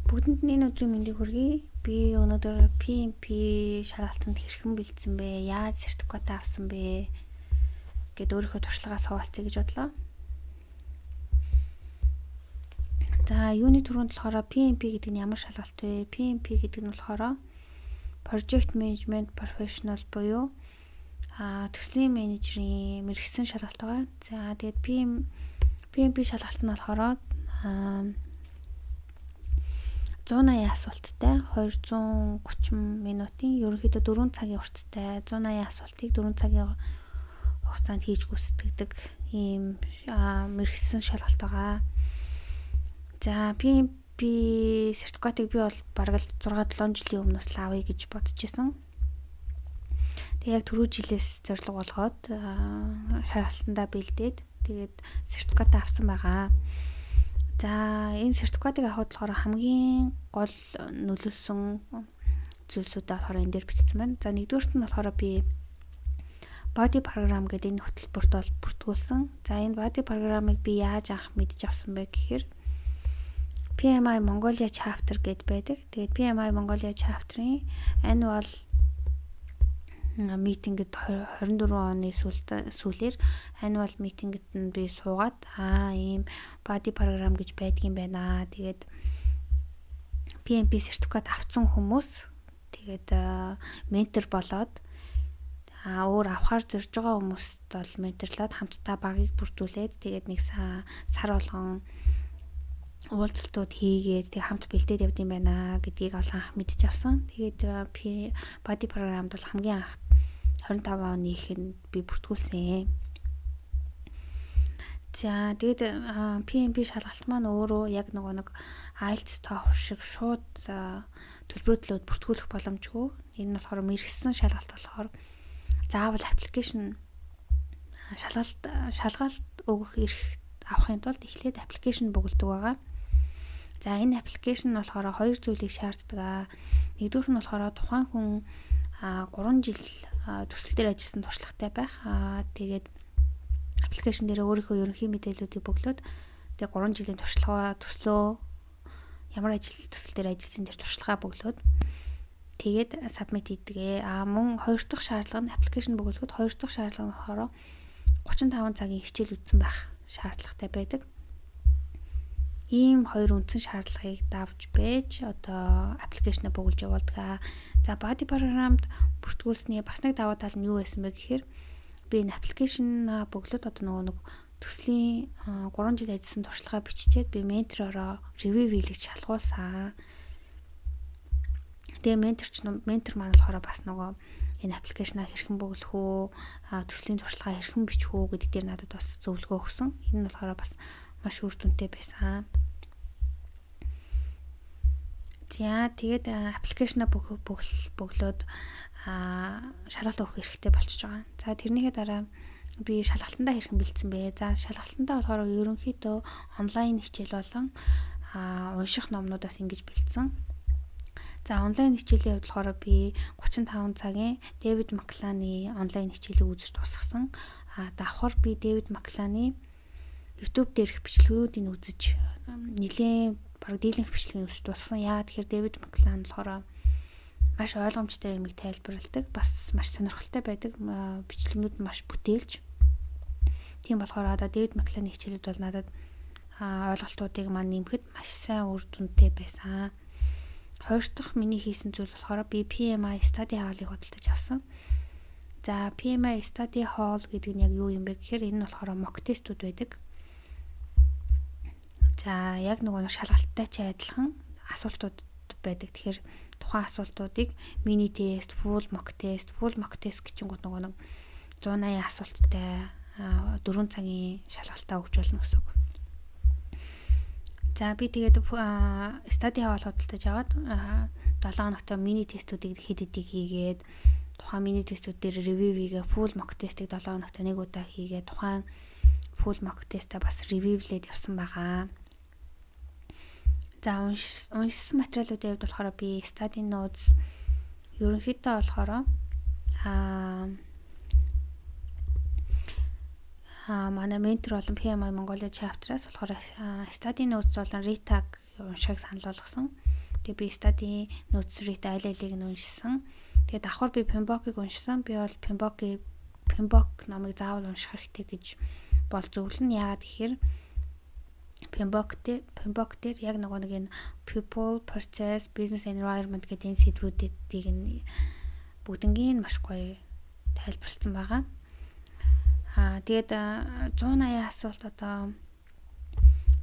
Бүгдэнд нь энэ өдрийн мэндийг хүргэе. Би өнөөдөр PMP шалгалтанд хэрхэн бэлдсэн бэ? Яаж сертификат авсан бэ? Гэт өөрийнхөө туршлагаа суулцъя гэж бодлоо. За, юуны түрүүнд болохоор PMP гэдэг нь ямар шалгалт вэ? PMP гэдэг нь болохоор Project Management Professional буюу төслийн менежерийн мэргэжсэн шалгалт байгаа. За, тэгээд PMP шалгалт нь болохоор 180 асуулттай 230 минутын ерөнхийдөө 4 цагийн урттай 180 асуултыг 4 цагийн хугацаанд хийж гүйцэтгэдэг ийм мэргэжсэн шалгалт байгаа. За, PMP сертификатыг би бол бараг 6-7 жилийн өмнөөс л авъя гэж бодож исэн. Тэгээ яг түрүү жилээс зорилго болгоод шалгалтандаа бэлдээд тэгээд сертификат авсан байгаа. За, энэ сертификатыг авахд болохоор хамгийн гол нөлөөлсөн зүйлсүүдээ болохоор энэ дээр бичсэн байна. За, нэгдүгээрт нь болохоор би body program гэдэг энэ хөтөлбөрт бол бүртгүүлсэн. За, энэ body програмыг би яаж анх мэдж авсан бэ гэхээр PMI Mongolia chapter гэд байдаг. Тэгээд PMI Mongolia chapter-ийн annual митингэд 24 оны сүүлээр annual митингэд нь би суугаад ийм body program гэж байдгийн байна. Тэгээд PMP сертификат авсан хүмүүс тэгээд ментор болоод өөр авахар зорж байгаа хүмүүст бол менторлоод хамтдаа багийг бүрдүүлээд тэгээд нэг сар болгон уулзалтууд хийгээд тэг хамт бэлдээд явд юм байна гэдгийг анх мэдж авсан. Тэгээд body програмд бол хамгийн анх 25 оны ихэнд би бүртгүүлсэн. За, тэгээд PMP шалгалт маань өөрөө яг нэг IELTS TOEFL шиг шууд төлбөрөдлөөд бүртгүүлэх боломжгүй. Энэ нь болохоор мэргэжсэн шалгалт болохоор заавал аппликейшн шалгалт өгөх эрх авахын тулд эхлээд аппликейшн бөглөдөг байгаа. За, энэ аппликейшн нь болохоор хоёр зүйлийг шаарддаг. Нэгдүгээр нь болохоор тухайн хүн 3 жил төсөл дээр ажилласан туршлагатай байх. Тэгээд аппликейшн дээр өөрийнхөө ерөнхий мэдээллүүдийг бөглөөд тэгээд 3 жилийн туршлагаа төслөө ямар ажил төсөл дээр ажилласан тэр туршлагаа бөглөөд тэгээд submit хийдэг. Мөн хоёр дахь шаардлага нь аппликейшн бөглөхөд хоёр дахь шаардлага нь болохоор 35 цагийн хичээл үзсэн байх шаардлагатай байдаг. Ийм хоёр үндсэн шаардлагыг давж байж одоо аппликейшнээ бөглөж явуулдаг. За, body програмд бүртгүүлсний бас нэг давуу тал нь юу байсан бэ гэхээр би энэ аппликейшн бөглөөд одоо нэг төслийн 3 жил ажилласан туршлагаа биччихээд би менторороо ревю хийлгэж шалгуулсан. Тэгээ ментор маань болохоор бас энэ аппликейшнаа хэрхэн бөглөх үү, төслийн туршлагаа хэрхэн бичих үү гэдэг дээр надад бас зөвлөгөө өгсөн. Энэ нь болохоор бас маш үр дүнтэй байсан. За, тэгээд аппликейшнаа бөглөөд шалгалт өгөх хэрэгтэй болчихж байгаа. За, тэрнийхээ дараа би шалгалтандаа хэрхэн бэлдсэн бэ? За, шалгалтандаа болохоор ерөнхийдөө онлайн хичээл болон унших номнуудаас ингэж бэлдсэн. За, онлайн хичээлийн хувьд болохоор би 35 цагийн Дэвид Макланы онлайн хичээлийг үзэж дуусгасан. Давхар би Дэвид Макланы YouTube дээрх бичлэгүүдийг үзэж нэлээд бараг дийлэнх бичлэгийг үзэж дуусгасан. Яагаад тэгэхээр Дэвид Маклан болохоор маш ойлгомжтой юмыг тайлбарладаг. Бас маш сонирхолтой байдаг. Бичлэгнүүд маш бүтээлж. Тийм болохоор одоо Дэвид Макланы хичээлүүд бол надад ойлголтуудыг маань нэмэхэд маш сайн үр дүнтэй байсан. Хоёр дахь миний хийсэн зүйл болохоор би PMI Study Hall-ыг худалдаж авсан. За, PMI Study Hall гэдэг нь яг юу юм бэ гэхээр энэ нь болохоор mock testүүд байдаг. За, яг шалгалттай ч адилхан асуултууд байдаг. Тэгэхээр тухайн асуултуудыг мини тест, full mock test гэчингүүд 180 асуулттай 4 цагийн шалгалтаа өгч болно гэсэн үг. За, би тэгээд study hall худалдаж аваад 7 хоногтой мини тестүүдийг хэд хийгээд тухайн мини тестүүд дээр ревю хийгээ, full mock тестийг 7 хоногтой нэг удаа хийгээ, тухайн full mock тестаа бас ревюлээд явсан байгаа. За, уншсан материалуудын хувьд болохоор би study notes ерөнхийдөө болохоор манай ментор болон PMI Mongolia chapter-аас болохоор study notes болон retag уншихыг санал болгосон. Тэгээ би study notes read айл-айлыг нь уншсан. Тэгээ давхар би Pembroke-ыг уншсан. Би бол Pembroke номыг заавал унших хэрэгтэй гэж бол зөвлөн. Яагаад гэхээр Pembroke дээр яг нэг энэ people, process, business environment гэдэг энэ сэдвүүдийг нь бүгднгийн маш гоё тайлбарлсан байгаа. Тэгээд 180 асуулт одоо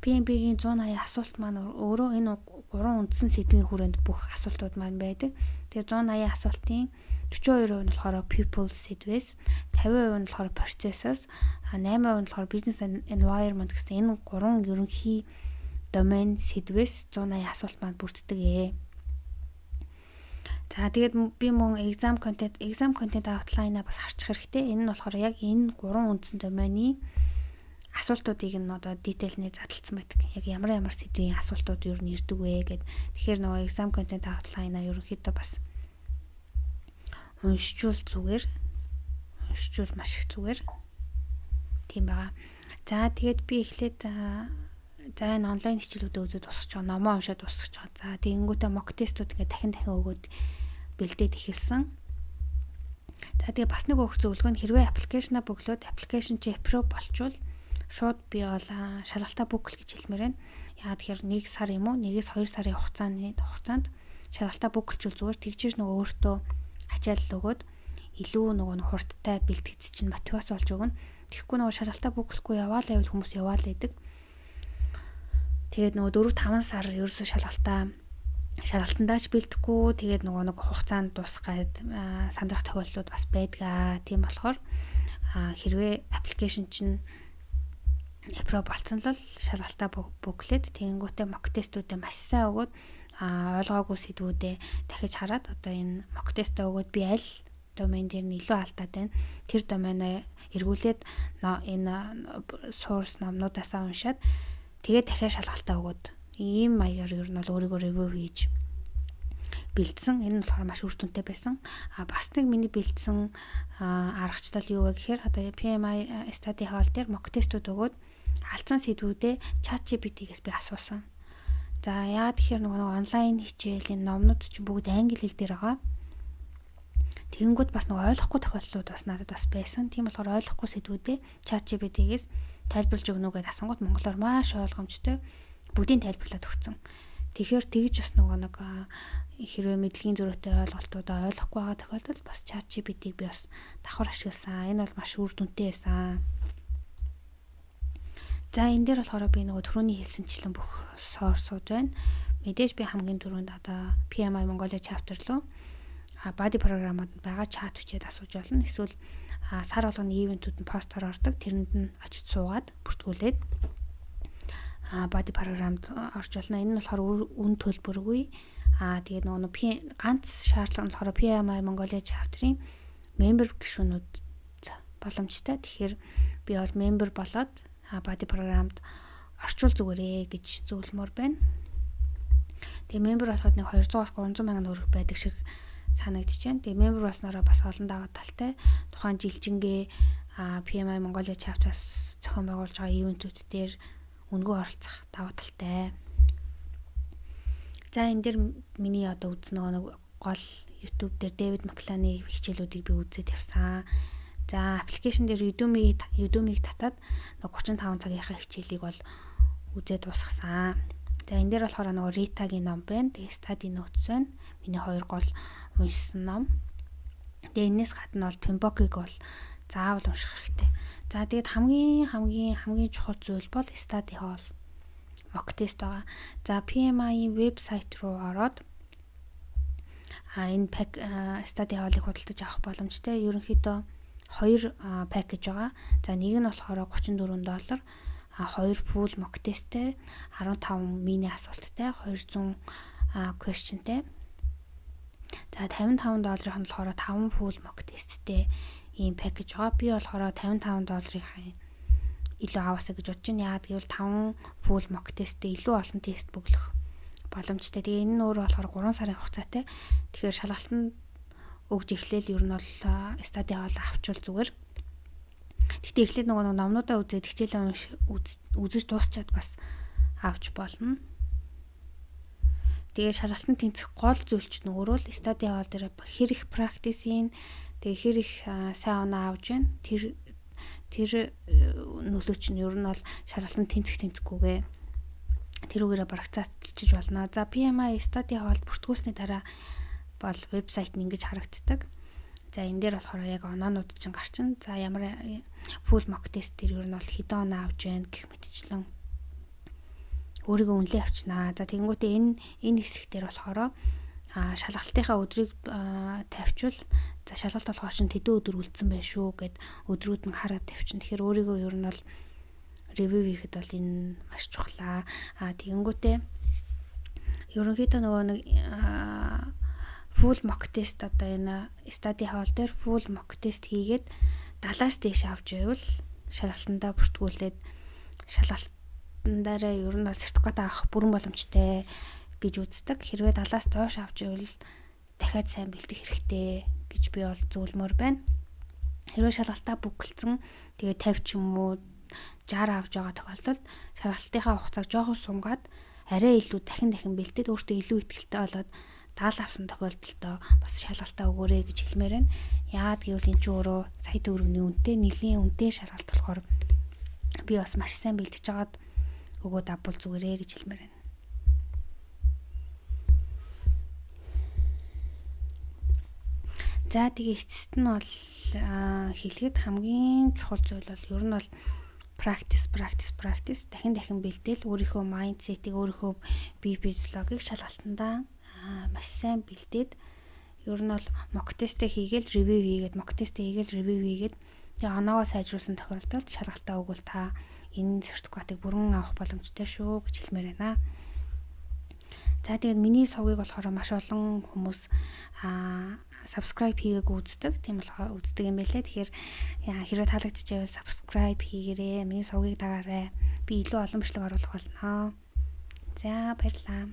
PMP-гийн 180 асуулт маань өөрөө энэ 3 үндсэн сэдвийн хүрээнд бүх асуултууд маань байдаг. Тэгээд 180 асуултын 42% нь болохоор people сэдвээс, 50% нь болохоор process-ос, 8% нь болохоор business environment гэсэн энэ 3 ерөнхий домен сэдвээс 180 асуулт маань бүрддэг. За тэгээд би мөн exam content outline-а бас харчих хэрэгтэй. Энэ нь болохоор яг энэ 3 үндсэн доменийн асуултуудыг нь одоо detail-ний задлалсан байдаг. Яг ямар сэдвийн асуултууд юу нь ирдэг вэ гэд. Тэгэхээр нөгөө exam content outline-а ерөнхийдөө бас уншчул маш их зүгээр. Тийм байгаа. За тэгээд би эхлээд энэ онлайн хичээлүүдэд үзээд дуусгаж байгаа. Номоо уншаад дуусгаж байгаа. За тэгэнгүүтээ mock test-ууд ингээд дахин өгөөд бэлдээд эхэлсэн. За тэгээ бас нэг өгөх зөвлөгөө нь хэрвээ аппликейшнаа бөглөөд аппликейшн чи approve болчвол шууд би бол шалгалтаа book гэж хэлмээр байна. Яагаад тэгэхээр 1 сар юм уу 1-2 сарын хугацаанд шалгалтаа bookчвол зүгээр тэгжиж нөгөө өөртөө ачаалал өгөөд илүү нөгөө хурдтай бэлтгэж чинь мотивац болж өгнө. Тэгэхгүй нөгөө шалгалтаа bookхгүй яваал хүмүүс яваал байдаг. Тэгээд нөгөө 4-5 сар ерөөсөө шалгалтандаач бэлдэхгүй тэгээд нөгөө нэг хугацаанд дуусгаад сандрах тохиолдлууд бас байдгаа. Тийм болохоор хэрвээ аппликейшн чинь approve болсон л шалгалтаа бүглээд тэгэнгүүтээ mock test-үүдээ маш сайн өгөөд ойлгоогүй сэдвүүдээ дахиж хараад одоо энэ mock test-аа өгөөд би аль домен дээр нь илүү алдаад байна. Тэр доменоо эргүүлээд энэ source номнуудаасаа уншаад тэгээд дахиад шалгалтаа өгөөд ийм маягаар ер нь бол өөрийгөө review хийж бэлдсэн. Энэ нь болохоор маш үр дүнтэй байсан. Бас нэг миний бэлдсэн аргачлал юу вэ гэхээр одоо PMI study hall дээр mock test-үүд өгөөд алдсан сэдвүүдээ ChatGPT-гээс би асуусан. За яагаад тэгэхээр нөгөө онлайн хичээлийн номнууд ч бүгд англи хэл дээр байгаа. Тэгэнгүүт бас нөгөө ойлгохгүй тохиолдлууд бас надад бас байсан. Тийм болохоор ойлгохгүй сэдвүүдээ ChatGPT-гээс тайлбарлаж өгнө үү гэдээ асуунгууд монголоор маш ойлгомжтой бүгдийг тайлбарлаад өгсөн. Тэгэхээр тэгж бас нөгөө нэг хэрвээ мэдлэгийн зөрүүтэй ойлголтуудаа ойлгохгүй байгаа тохиолдолд бас ChatGPT-г би бас давхар ашигласан. Энэ бол маш үр дүнтэй байсан. За энэ дээр болохоор би нөгөө түрүүний хэлсэнчлэн бүх source-ууд байна. Мэдээж би хамгийн түрүүнд одоо PMI Mongolia chapter руу body програмууд байгаа чат хүчээд асууж болно. Эсвэл сар болгоны ивентүүд нь постоор ордог. Тэрэнд нь очиж суугаад бүртгүүлээд body програмд орж болно. Энэ нь болохоор үн төлбөргүй. Тэгээд нөгөө ганц шаардлага нь болохоор PMI Mongolia chapter-ийн member гишүүнүүд боломжтой. Тэгэхээр би бол member болоод body програмд орчуул зүгээрээ гэж зөвлөмөр байна. Тэгээ member болоход нэг 200-аас 300 мянган төгрөг байдаг шиг санагдаж байна. Тэгээ member болсноороо бас олон даваа талтай тухайн жилжингээ PMI Mongolia chapter-аас зохион байгуулж байгаа ивентүүд дээр үнэгүй оролцох даваа талтай. За энэ дээр миний одоо үзсэн нэг гол YouTube дээр David McLean-ы хичээлүүдийг би үзээд явсан. За аппликейшн дээр Udemy-г татаад 35 цагийнхаа хичээлийг бол үзээд дуусгасан. За энэ дээр болохоор нөгөө Rita-гийн ном байна. Тэгээ study notes байна. Миний 2 гол уншсан ном. Тэгээ энэс гадна бол Pembroke-ыг бол заавал унших хэрэгтэй. За тэгээд хамгийн чухал зүйл бол study hall mock test байгаа. За PMI-ийн вебсайт руу ороод энэ study hall-ыг худалдаж авах боломжтой. Ерөнхийдөө 2 пакэж байгаа. За нэг нь болохоор $34, 2 full mock testтэй, 15 мини асуулттай, 200 questionтэй. За $55-ын нь болохоор 5 full mock testтэй ийм пакэж байгаа. Би болохоор $55-ийн илүү аваасаа гэж бодож байна. Яагаад гэвэл 5 full mock testтэй илүү олон тест бөглөх боломжтой. Тэгээ энэ нь өөрөө болохоор 3 сарын хугацаатай. Тэгэхээр шалгалтанд өгж эхлээл ер нь бол study hall авчвал зүгээр. Гэхдээ эхлээд нөгөө номнуудаа үзээд хичээлээ үзэж дуусчаад бас авч болно. Тэгээ шалгалтанд тэнцэх гол зүйл чинь өөрөө л study hall дээр хэр их practice-ийн тэгээ хэр их сайн оноо авж байна. Тэр нөлөө чинь ер нь бол шалгалтанд тэнцэхгүйгээ тэрүүгээрээ барагцаалтчиж болно. За PMI study hall бүртгүүлсний дараа бол вебсайт нь ингэж харагддаг. За энэ дээр болохоор яг оноонууд чинь гарчин. За ямар full mock test дээр ер нь бол хэдэн оноо авж байна гэх мэтчлэн өөрийгөө үнэлээ авчнаа. За тэгэнгүүтээ энэ хэсэг дээр болохоор шалгалтынхаа өдрийг тавьчвал за шалгалт болохоор чинь тэдэн өдөр үлдсэн байх шүү гэд өдрүүд нь хараад тавьчин. Тэгэхээр өөрийгөө ер нь бол ревю хийхэд бол энэ маш чухлаа. Тэгэнгүүтээ ерөнхийдөө нөгөө нэг full mock test одоо энэ study hall дээр full mock test хийгээд 70-аас дээш авч байвал шалгалтандаа бүртгүүлээд шалгалтандаараа ер нь бол сертификат авах бүрэн боломжтой гэж үздэг. Хэрвээ 70-аас доош авч байвал дахиад сайн бэлдэх хэрэгтэй гэж би бол зөвлөмөр байна. Хэрвээ шалгалтаа бүгэлцэн тэгээ 50 ч юм уу 60 авч байгаа тохиолдолд шалгалтынхаа хугацааг жоохон сунгаад арай илүү дахин бэлдээд өөртөө илүү ихтэй болоод 70 авсан тохиолдолд бас шалгалтаа өгөөрэй гэж хэлмээр байна. Яагаад гэвэл энэ ч өөрөө сая төгрөгийн үнэтэй нэлийн үнэтэй шалгалт болохоор би бас маш сайн бэлдэж байгаад өгөөд авбал зүгээрээ гэж хэлмээр байна. За тэгээ эцэст нь бол хэлэхэд хамгийн чухал зүйл бол ер нь бол practice дахин бэлдээл өөрийнхөө mindset-ийг өөрийнхөө бие физиологийг шалгалтандаа маш сайн бэлдээд ер нь бол mock test-ийг хийгээл review хийгээд тэгээ оноогоо сайжруулсан тохиолдолд шалгалтаа өгвөл та энэ сертификатыг бүрэн авах боломжтой шүү гэж хэлмээр байна. За тэгээд миний сувгийг болохоор маш олон хүмүүс subscribe хийгээг үздэг. Тийм болохоор үздэг юм байлээ. Тэгэхээр хэрвээ таалагдчихвэл subscribe хийгээрэй. Миний сувгийг дагаарай. Би илүү олон бичлэг оруулах болно. За баярлалаа.